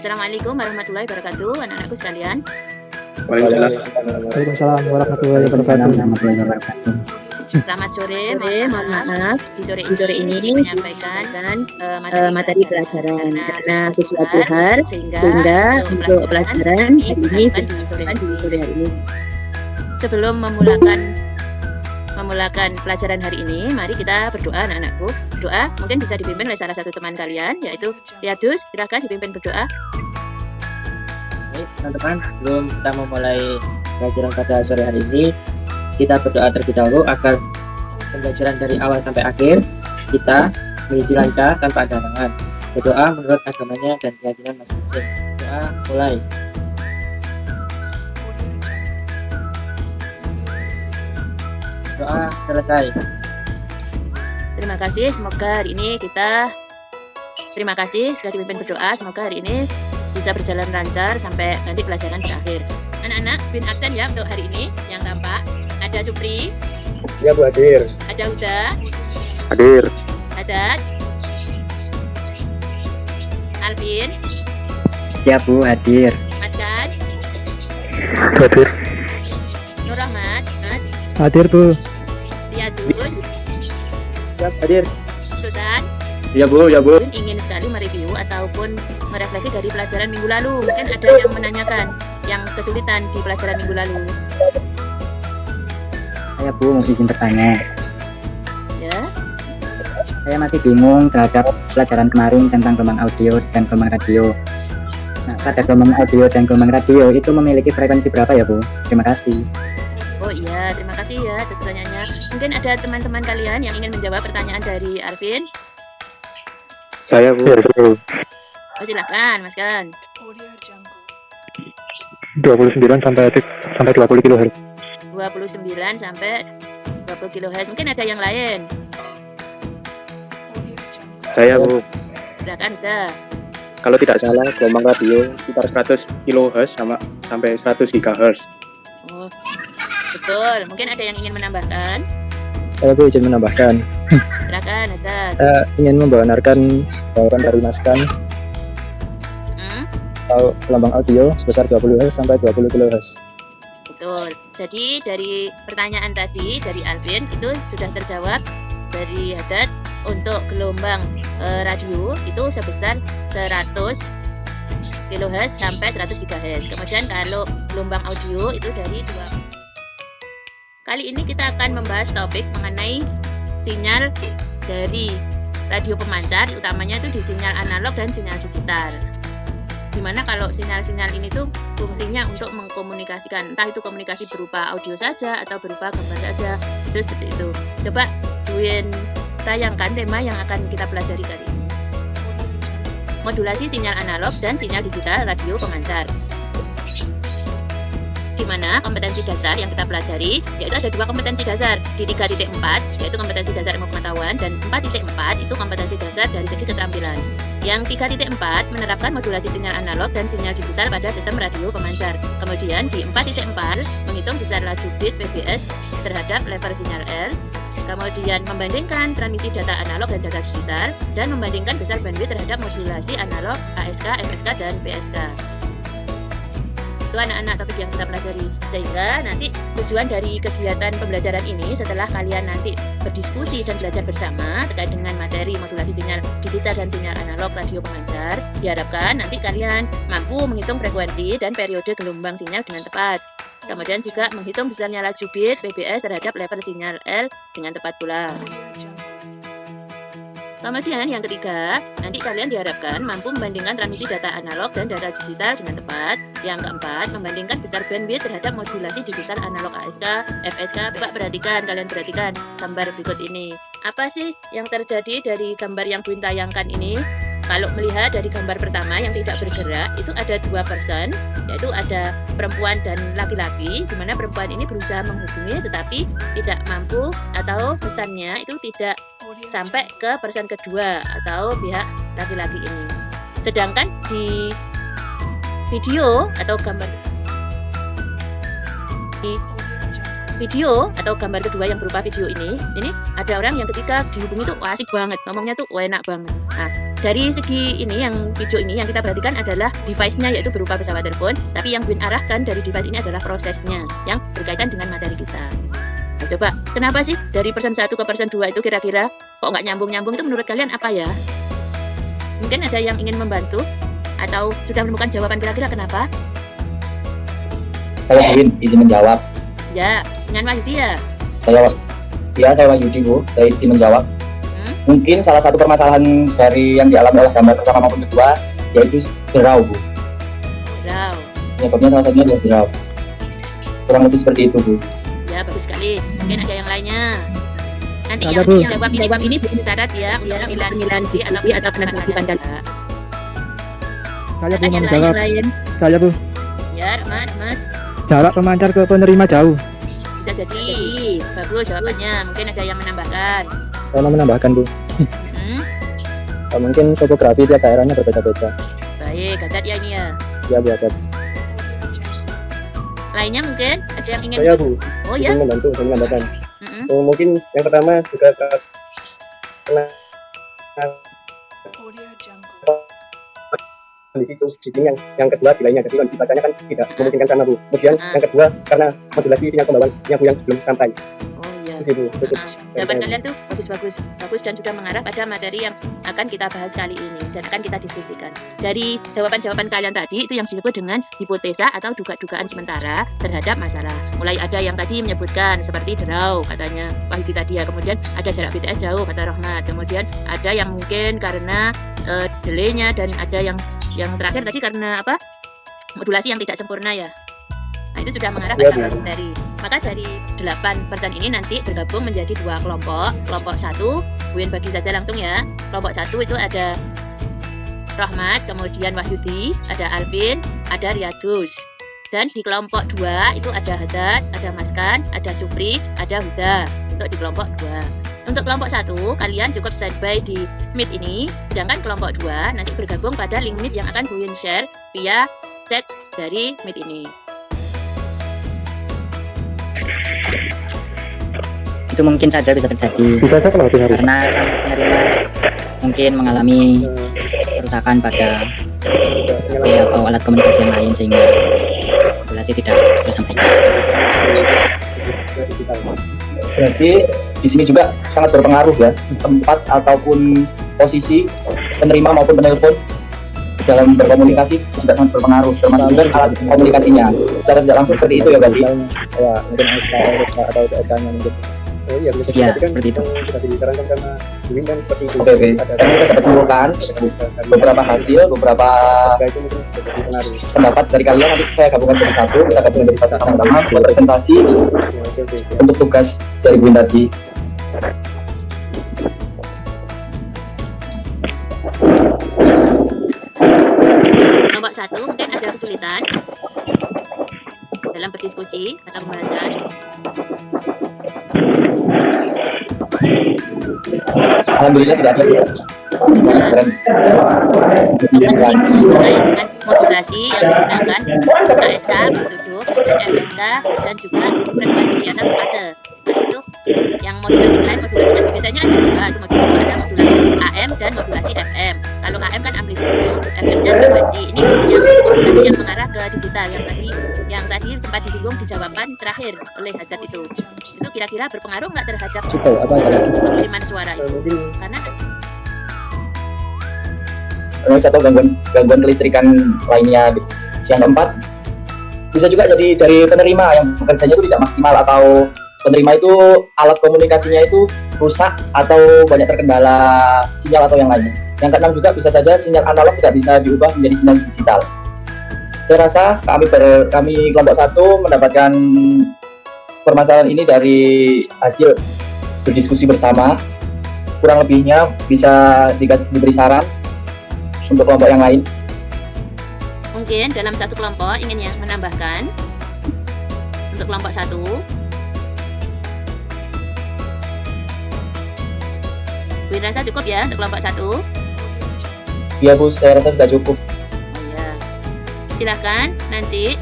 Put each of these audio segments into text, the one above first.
Assalamualaikum warahmatullahi wabarakatuh, anak-anakku sekalian. Waalaikumsalam warahmatullahi wabarakatuh. Selamat sore, mohon maaf di sore ini menyampaikan materi pelajaran karena sesuatu hal sehingga untuk pelajaran hari ini di sore hari ini. Sebelum memulakan pelajaran hari ini, mari kita berdoa anak-anakku. Doa mungkin bisa dipimpin oleh salah satu teman kalian, yaitu Riyadus. Silakan dipimpin berdoa. Baik, teman-teman, sebelum kita memulai pelajaran pada sore hari ini, kita berdoa terlebih dahulu agar pembelajaran dari awal sampai akhir kita menuju lancar tanpa ada halangan. Berdoa menurut agamanya dan keyakinan masing-masing. Doa mulai. Doa selesai. Terima kasih, semoga hari ini terima kasih sudah dipimpin berdoa. Semoga hari ini bisa berjalan lancar sampai nanti pelajaran berakhir. Anak-anak, bin absen ya untuk hari ini. Yang tampak ada Supri. Ya Bu, hadir. Ada Huda. Hadir. Ada Alvin. Ya Bu, hadir. Maskan. Hadir. Nur Rahmat. Hadir Bu. Riyadus. Ya, hadir. Susan. Ya Bu. Ingin sekali mereview ataupun merefleksi dari pelajaran minggu lalu. Mungkin ada yang menanyakan yang kesulitan di pelajaran minggu lalu. Saya Bu, mau izin bertanya. Ya. Saya masih bingung terhadap pelajaran kemarin tentang gelombang audio dan gelombang radio. Nah, pada gelombang audio dan gelombang radio itu memiliki frekuensi berapa ya Bu? Terima kasih. Oh iya, terima kasih ya atas pertanyaannya. Mungkin ada teman-teman kalian yang ingin menjawab pertanyaan dari Arvin. Saya Bu. Oh, silakan, Mas Kan. 29 sampai 20 kHz. 29 sampai 20 kHz. Mungkin ada yang lain. Saya Bu, Silakan, udah. kalau tidak salah gelombang radio sekitar 100 kHz sampai 100 GHz. Oh, betul. Mungkin ada yang ingin menambahkan. Saya Bu izin menambahkan. Silakan, ada. Saya ingin membenarkan jawaban dari Mas Kan. Gelombang audio sebesar 20 Hz sampai 20 kHz. Betul. Jadi dari pertanyaan tadi dari Alvin itu sudah terjawab dari Haddad. Untuk gelombang radio itu sebesar 100 kHz sampai 100 GHz. Kemudian kalau gelombang audio itu dari 2. Kali ini kita akan membahas topik mengenai sinyal dari radio pemancar, utamanya itu di sinyal analog dan sinyal digital. Dimana kalau sinyal-sinyal ini tuh fungsinya untuk mengkomunikasikan, entah itu komunikasi berupa audio saja atau berupa gambar saja, itu seperti itu. Coba Duin tayangkan tema yang akan kita pelajari kali ini. Modulasi sinyal analog dan sinyal digital radio pemancar. Di mana kompetensi dasar yang kita pelajari, yaitu ada 2 kompetensi dasar di 3.4, yaitu kompetensi dasar ilmu pengetahuan, dan 4.4 itu kompetensi dasar dari segi keterampilan. Yang 3.4 menerapkan modulasi sinyal analog dan sinyal digital pada sistem radio pemancar. Kemudian di 4.4 menghitung besar laju bit PBS terhadap level sinyal L. Kemudian membandingkan transmisi data analog dan data digital, dan membandingkan besar bandwidth terhadap modulasi analog ASK, FSK, dan PSK. Itu anak-anak topik yang kita pelajari. Sehingga nanti tujuan dari kegiatan pembelajaran ini, setelah kalian nanti berdiskusi dan belajar bersama terkait dengan materi modulasi sinyal digital dan sinyal analog radio pemancar, diharapkan nanti kalian mampu menghitung frekuensi dan periode gelombang sinyal dengan tepat. Kemudian juga menghitung besarnya laju bit PBS terhadap level sinyal L dengan tepat pula. Kemudian yang ketiga, nanti kalian diharapkan mampu membandingkan transmisi data analog dan data digital dengan tepat. Yang keempat, membandingkan besar bandwidth terhadap modulasi digital analog ASK, FSK. Kalian perhatikan gambar berikut ini. Apa sih yang terjadi dari gambar yang Buin tayangkan ini? Kalau melihat dari gambar pertama yang tidak bergerak, itu ada 2 person, yaitu ada perempuan dan laki-laki, di mana perempuan ini berusaha menghubungi tetapi tidak mampu, atau pesannya itu tidak sampai ke person kedua atau pihak laki-laki ini. Sedangkan di video atau gambar video atau gambar kedua yang berupa video ini ada orang yang ketika dihubungi tuh asik banget, ngomongnya tuh enak banget. Nah, dari segi ini yang video ini yang kita perhatikan adalah device-nya yaitu berupa pesawat telepon, tapi yang Win arahkan dari device ini adalah prosesnya yang berkaitan dengan materi kita. Nah, coba, kenapa sih dari person 1 ke person 2 itu kira-kira kok nggak nyambung-nyambung, itu menurut kalian apa ya? Mungkin ada yang ingin membantu atau sudah menemukan jawaban kira-kira kenapa? Saya Win, izin menjawab. Ya, dengan Wahyudi ya? Saya Wahyudi, Bu. Saya izin menjawab. Mungkin salah satu permasalahan dari yang dialami oleh gambar pertama maupun kedua yaitu derau, Bu. Derau. Penyebabnya salah satunya adalah derau. Kurang lebih seperti itu, Bu. Ya, bagus sekali. Mungkin ada yang lainnya. Nanti Ada, yang Bu. jawab ini dicatat ya, pemilihan diskusi atau penanggapan Anda. Saya Ada yang lain. Saya Bu, Ya, Rahmat. jarak pemancar ke penerima jauh. Bisa jadi. Bagus jawabannya. Mungkin ada yang menambahkan. Saya mau menambahkan Bu, mungkin topografi tiap daerahnya berbeda-beda. Baik, catat ya ini ya. Ya Bu, ada. Lainnya mungkin ada yang ingin. Saya Bu, Oh ya. ingin membantu dan menambahkan. Mm-mm. Mungkin yang pertama juga karena itu di sini yang kedua delaynya, jadi kan dibacanya kan tidak memungkinkan sana Bu. Kemudian yang kedua karena modulasi sinyal pembawaan yang belum sampai. Oh ya. Gitu Bu. Cukup. Jawaban kalian tuh bagus dan sudah mengarah pada materi yang akan kita bahas kali ini dan akan kita diskusikan. Dari jawaban-jawaban kalian tadi itu yang disebut dengan hipotesa atau dugaan sementara terhadap masalah. Mulai ada yang tadi menyebutkan seperti derau katanya Wahyudi tadi ya, kemudian ada jarak BTS jauh kata Rahmat, kemudian ada yang mungkin karena delaynya, dan ada yang terakhir tadi karena apa? Modulasi yang tidak sempurna ya. Nah, itu sudah mengarah Ya, pada Bu. materi. Maka dari 8 person ini nanti bergabung menjadi 2 kelompok. Kelompok 1, Win bagi saja langsung ya. Kelompok 1 itu ada Rahmat, kemudian Wahyudi, ada Alvin, ada Riyadus. Dan di kelompok 2 itu ada Haddad, ada Maskan, ada Supri, ada Huda. Untuk di kelompok 2. Untuk kelompok 1, kalian cukup standby di Meet ini. Sedangkan kelompok 2 nanti bergabung pada link Meet yang akan Win share via chat dari Meet ini. Itu mungkin saja bisa terjadi Bisa saya kalau hari. karena sang penerima mungkin mengalami kerusakan pada HP atau alat komunikasi yang lain sehingga modulasi tidak tersampaikan. Berarti di sini juga sangat berpengaruh ya, tempat ataupun posisi penerima maupun penelpon dalam berkomunikasi juga sangat berpengaruh, termasuk juga alat komunikasinya. Secara tidak langsung seperti itu ya berarti. Ya, mungkin atau SK-nya mungkin. Oh iya, bisa Ya, jadi kan seperti itu. Sudah disarankan karena ini kan seperti itu. Oke. Sekarang kita dapat simpulkan beberapa hasil, beberapa Itu mungkin jadi pengaruh. pendapat dari kalian. Nanti saya gabungkan jadi satu, kita gabungkan jadi satu sama-sama buat presentasi Oke. untuk tugas dari Win tadi. Kelompok 1 mungkin ada kesulitan dalam berdiskusi atau pembahasan. Alhamdulillah tidak ada. Keren. Terkait dengan modulasi yang menggunakan ASK berduduk dan MSK dan juga frekuensi atau fase. Nah, itu yang modulasi lain, modulasi kan biasanya ada dua, itu modulasi ada modulasi AM dan modulasi FM. Kalau AM kan amplitudo, FM-nya frekuensi. Ini yang modulasi yang mengarah ke digital yang tadi sempat disinggung di jawaban terakhir oleh Haddad itu kira-kira berpengaruh nggak terhadap Sudah apa ya? pengiriman suara itu? Mungkin Karena Terus atau gangguan kelistrikan lainnya gitu. Yang keempat, bisa juga jadi dari penerima yang bekerjanya itu tidak maksimal, atau penerima itu alat komunikasinya itu rusak atau banyak terkendala sinyal atau yang lainnya. Yang keenam juga bisa saja sinyal analog tidak bisa diubah menjadi sinyal digital. Saya rasa kami kelompok 1 mendapatkan permasalahan ini dari hasil berdiskusi bersama. Kurang lebihnya bisa diberi saran untuk kelompok yang lain. mungkin dalam satu kelompok ingin yang menambahkan untuk kelompok 1. Win rasa cukup ya untuk kelompok 1. Ya Bu, saya rasa sudah cukup. Oh ya. Silakan nanti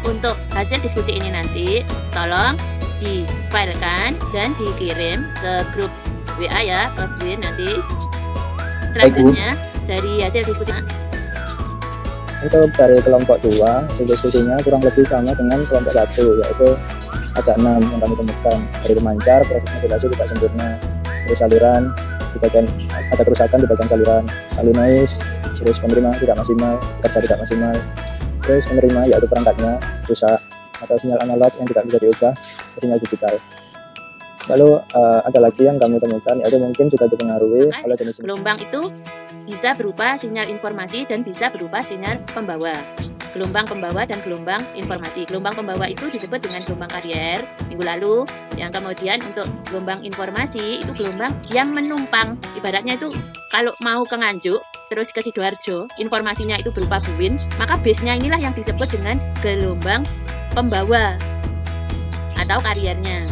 untuk hasil diskusi ini nanti tolong difilekan dan dikirim ke grup WA ya, ke Buin nanti. Selanjutnya dari hasil diskusi Untuk dari kelompok 2, diskusinya kurang lebih sama dengan kelompok 1, yaitu ada 6 yang kami temukan. Dari pemancar, proses modulasi tidak sempurna. Terus saluran, di bagian, ada kerusakan di bagian saluran. Lalu noise, terus penerima tidak maksimal, kerja tidak maksimal. Terus penerima yaitu perangkatnya rusak, atau sinyal analog yang tidak bisa diubah ke sinyal digital. Lalu ada lagi yang kami temukan, yaitu mungkin juga dipengaruhi oleh jenis gelombang itu bisa berupa sinyal informasi dan bisa berupa sinyal pembawa. Gelombang pembawa dan gelombang informasi. Gelombang pembawa itu disebut dengan gelombang karier minggu lalu. Yang kemudian untuk gelombang informasi itu gelombang yang menumpang. Ibaratnya itu kalau mau ke Nganjuk terus ke Sidoarjo, informasinya itu berupa Buin, maka base-nya inilah yang disebut dengan gelombang pembawa atau kariernya.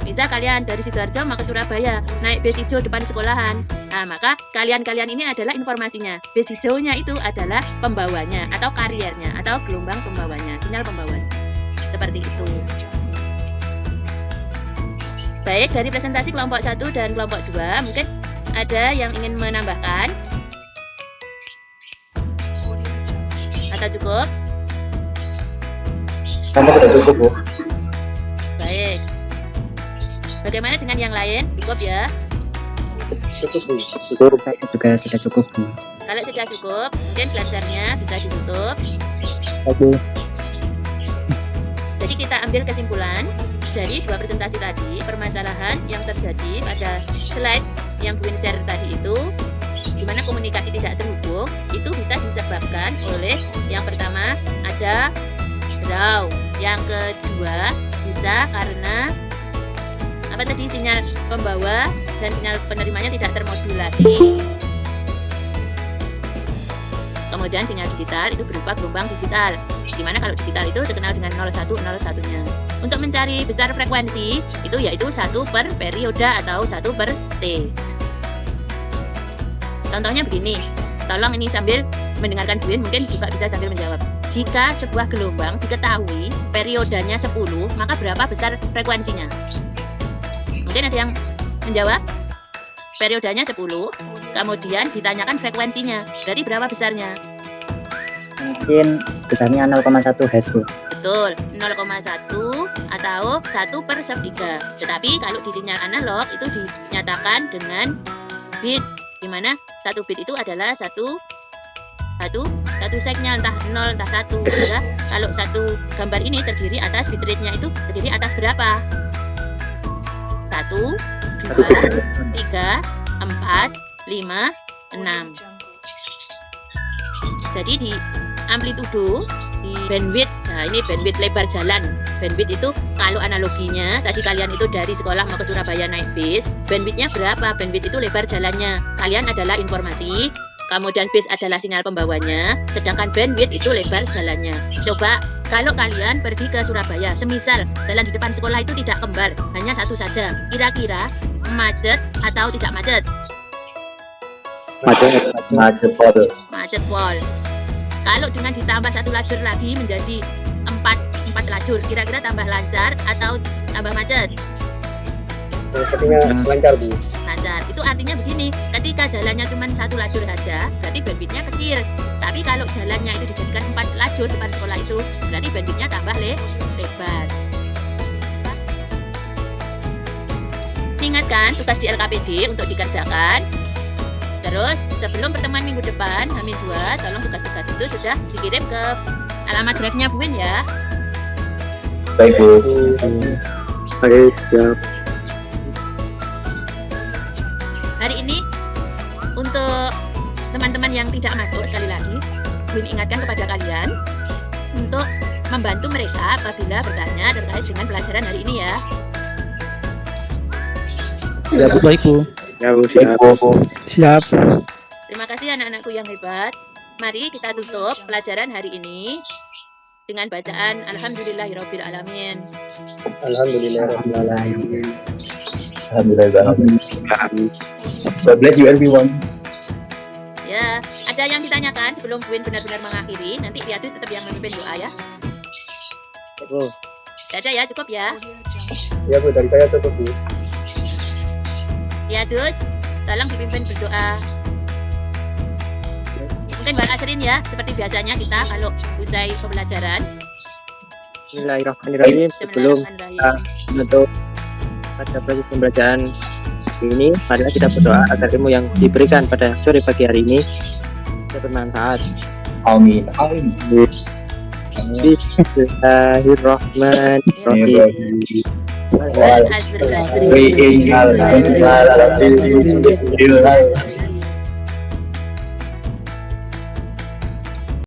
Misal kalian dari Sidoarjo mau ke Surabaya, naik bis hijau depan sekolahan. Nah, maka kalian-kalian ini adalah informasinya. Bis hijaunya itu adalah pembawanya atau kariernya atau gelombang pembawanya, sinyal pembawanya. Seperti itu. Baik, dari presentasi kelompok 1 dan kelompok 2, mungkin ada yang ingin menambahkan? Atau cukup? Rasa sudah cukup, Bu. Baik. Bagaimana dengan yang lain? Cukup ya? cukup. Juga sudah cukup, Bu. Kalau sudah cukup, mungkin belajarnya bisa ditutup. Oke. Jadi kita ambil kesimpulan dari 2 presentasi tadi, permasalahan yang terjadi pada slide yang Buin share tadi itu, di mana komunikasi tidak terhubung, itu bisa disebabkan oleh yang pertama ada draw, yang kedua bisa karena apa tadi, sinyal pembawa dan sinyal penerimanya tidak termodulasi. Kemudian sinyal digital itu berupa gelombang digital, dimana kalau digital itu terkenal dengan 0101-nya. Untuk mencari besar frekuensi itu yaitu 1 per periode atau 1 per T. Contohnya begini, tolong ini sambil mendengarkan Buin mungkin juga bisa sambil menjawab. Jika sebuah gelombang diketahui periodenya 10, maka berapa besar frekuensinya? Mungkin ada yang menjawab periodenya 10, kemudian ditanyakan frekuensinya, berarti berapa besarnya? Mungkin besarnya 0,1 Hz, Bu. Betul, 0,1 atau 1 per 1/3. Tetapi kalau di sinyal analog itu dinyatakan dengan bit, di mana 1 bit itu adalah satu signal, entah 0 entah 1. Sehingga kalau satu gambar ini terdiri atas bitrate-nya itu terdiri atas berapa? 1, 2, 3, 4, 5, 6. Jadi di amplitudo, di bandwidth, nah ini bandwidth lebar jalan. Bandwidth itu kalau analoginya tadi kalian itu dari sekolah mau ke Surabaya naik bis, bandwidthnya berapa? Bandwidth itu lebar jalannya. Kalian adalah informasi, kemudian bis adalah sinyal pembawanya, sedangkan bandwidth itu lebar jalannya. Coba kalau kalian pergi ke Surabaya, semisal jalan di depan sekolah itu tidak kembar, hanya satu saja, kira-kira macet atau tidak macet? Macet pol. Macet pol. Kalau dengan ditambah 1 lajur lagi menjadi 4 lajur, kira-kira tambah lancar atau tambah macet? Sepertinya lancar, Bu. Lancar. Itu artinya begini, ketika jalannya cuma 1 lajur saja, berarti bandwidthnya kecil. Tapi kalau jalannya itu dijadikan 4 lajur depan sekolah itu, berarti bandwidthnya tambah lebar. Ingatkan tugas di LKPD untuk dikerjakan. Terus sebelum pertemuan minggu depan, H-2, tolong tugas-tugas itu sudah dikirim ke alamat drive-nya Buin ya. Baik, Bu. Baik, siap. Hari ini untuk teman-teman yang tidak masuk, sekali lagi Buin ingatkan kepada kalian untuk membantu mereka apabila bertanya terkait dengan pelajaran hari ini ya. Ya, Bu, baik, Bu. Ya, Bu, siap. Siap. Terima kasih anak-anakku yang hebat. Mari kita tutup pelajaran hari ini dengan bacaan Alhamdulillahirabbil alamin. Alhamdulillah. Alhamdulillah. God bless you everyone. Ya, ada yang ditanyakan sebelum Buin benar-benar mengakhiri? Nanti Riatus tetap yang memimpin doa ya. Bu. Tidak ada ya, cukup ya. Ya Bu, dari saya cukup Bu. Ya Dus, tolong dipimpin berdoa. Mungkin Mbak Asrin ya, seperti biasanya kita kalau usai pembelajaran. Bismillahirrahmanirrahim. Sebelum Bismillahirrahmanirrahim. untuk pada proses pembelajaran ini, marilah kita berdoa agar ilmu yang diberikan pada sore pagi hari ini bisa bermanfaat. Amin. Amin. Bismillahirrahmanirrahim. Asrin. Wa innal hamdalillah